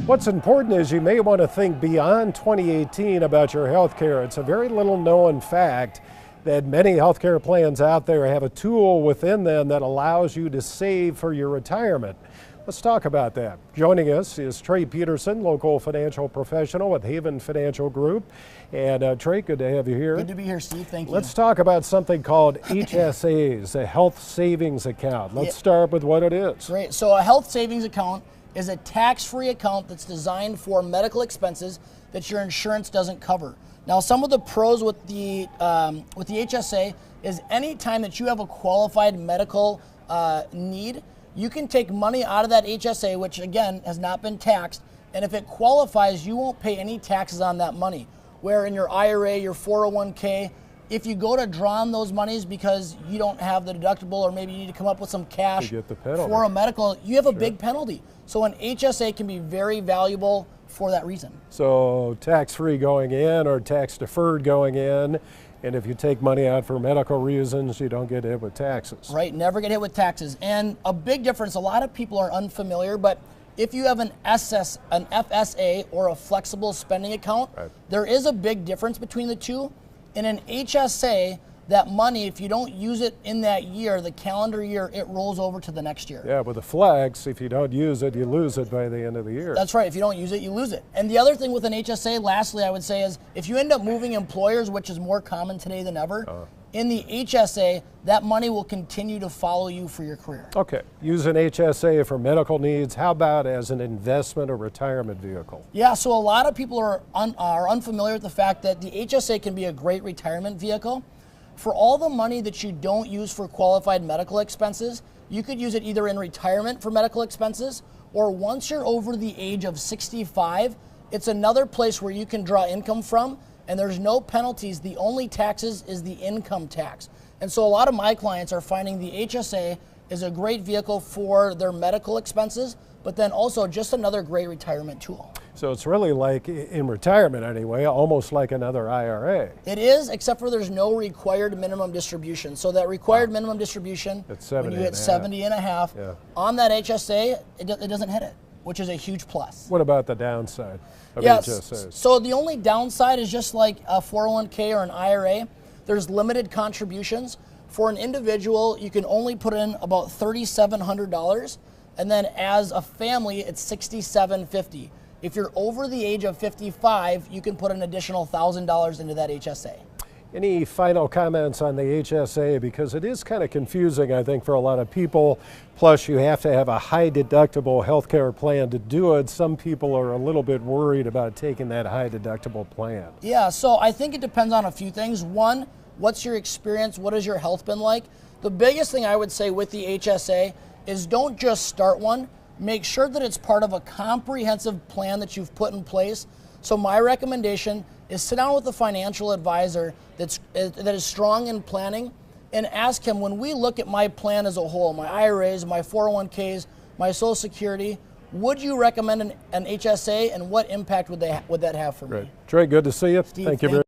What's important is you may want to think beyond 2018 about your health care. It's a very little known fact that many healthcare plans out there have a tool within them that allows you to save for your retirement. Let's talk about that. Joining us is Trey Peterson, local financial professional with Haven Financial Group. And Trey, good to have you here. Good to be here, Steve. Thank you. Let's talk about something called HSAs, a health savings account. Let's start with what it is. Great. So a health savings account is a tax-free account that's designed for medical expenses that your insurance doesn't cover. Now, some of the pros with the HSA is any time that you have a qualified medical need, you can take money out of that HSA, which again has not been taxed, and if it qualifies, you won't pay any taxes on that money. Where in your IRA, your 401k, if you go to draw on those monies because you don't have the deductible or maybe you need to come up with some cash for a medical, you have a big penalty. So an HSA can be very valuable for that reason. So tax-free going in or tax-deferred going in, and if you take money out for medical reasons, you don't get hit with taxes. Right, never get hit with taxes. And a big difference, a lot of people are unfamiliar, but if you have an FSA or a flexible spending account, there is a big difference between the two. In an HSA, that money, if you don't use it in that year, the calendar year, it rolls over to the next year. Yeah, with the flex, if you don't use it, you lose it by the end of the year. That's right. If you don't use it, you lose it. And the other thing with an HSA, lastly, I would say is if you end up moving employers, which is more common today than ever, in the HSA, that money will continue to follow you for your career. Okay. Use an HSA for medical needs. How about as an investment or retirement vehicle? Yeah, so a lot of people are unfamiliar with the fact that the HSA can be a great retirement vehicle. For all the money that you don't use for qualified medical expenses, you could use it either in retirement for medical expenses, or once you're over the age of 65, it's another place where you can draw income from, and there's no penalties. The only taxes is the income tax. And so a lot of my clients are finding the HSA is a great vehicle for their medical expenses, but then also just another great retirement tool. So it's really like, in retirement anyway, almost like another IRA. It is, except for there's no required minimum distribution. So that required minimum distribution, when you hit 70 and a half, on that HSA, it doesn't hit it, which is a huge plus. What about the downside of HSAs? So the only downside is just like a 401k or an IRA, there's limited contributions. For an individual, you can only put in about $3,700, and then as a family, it's $6,750. If you're over the age of 55, you can put an additional $1,000 into that HSA. Any final comments on the HSA? Because it is kind of confusing, I think, for a lot of people. Plus, you have to have a high deductible healthcare plan to do it. Some people are a little bit worried about taking that high deductible plan. Yeah, so I think it depends on a few things. One, what's your experience? What has your health been like? The biggest thing I would say with the HSA is don't just start one. Make sure that it's part of a comprehensive plan that you've put in place. So my recommendation is sit down with a financial advisor that is strong in planning and ask him, when we look at my plan as a whole, my IRAs, my 401ks, my Social Security, would you recommend an HSA, and what impact would that have for me? Trey, good to see you. Steve, thank you very much.